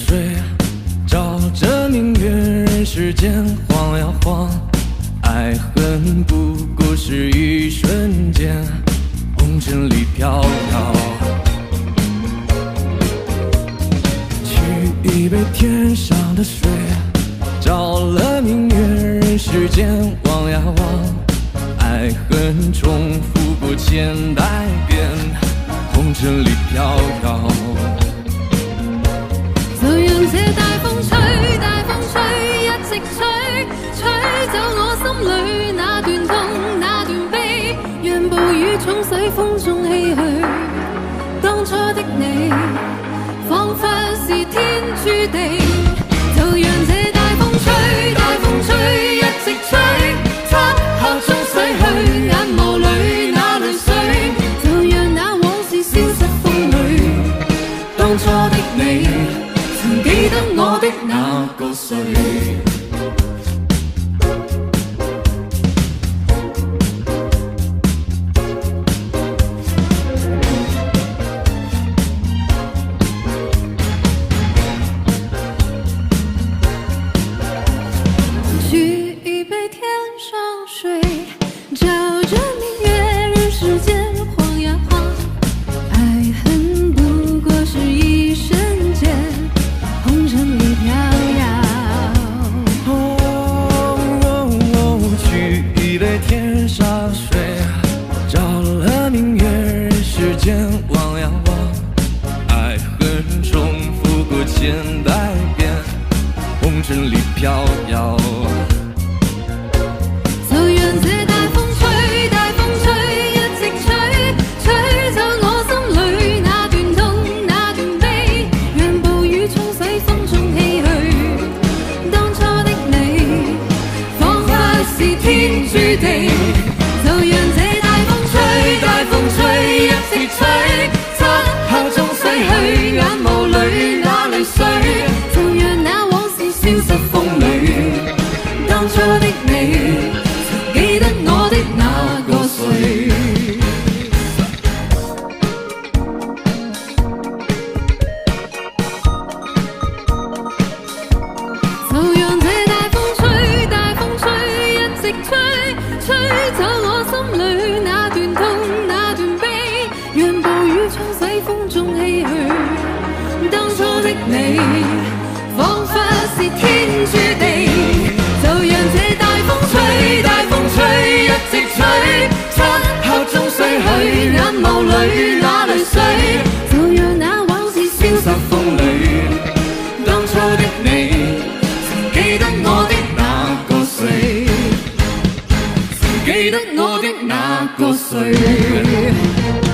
水，照着明月，人世间晃呀晃。爱恨不过是一瞬间，红尘里飘摇。取一杯天上的水，照了明月，人世间望呀望。爱恨重复过千代遍，红尘里飘摇。就讓這大風吹，大風吹，一直吹，吹走我心裏那段痛，那段悲，讓暴雨沖洗風中唏噓。當初的你，彷彿是天注定。就讓這大風吹，大風吹，一直吹，漆黑中洗去眼眸裏那淚水，就讓那往事消失風裏。當初的你，曾記得我的那個誰？取一杯天上水，照着明月，人世間晃呀晃。愛恨不過是一瞬間，紅塵裡飄搖。取一杯天上水，照了明月，人世間望呀望。愛恨重複過千代遍，紅塵裡飄搖。就讓這大風吹，大風吹，一直吹，吹走我心裏那段痛，那段悲，讓暴雨沖洗風中唏噓。當初的你，彷彿是天注定。就讓這大風吹，大風吹，一直吹，漆黑中洗去眼眸裏那淚水，就讓那往事消失風裏。當初的你，曾記得我的那個誰？就讓這大風吹，大風吹，一直吹，吹走我心裏那段痛，那段悲，讓暴雨沖洗風中唏噓。當初的你，彷彿是天注定。就讓這大風吹，大風吹，一直吹，漆黑中洗去眼眸裏那淚水，就讓那往事消失風裏。當初的你，曾記得我的那個誰？曾記得我的那個誰？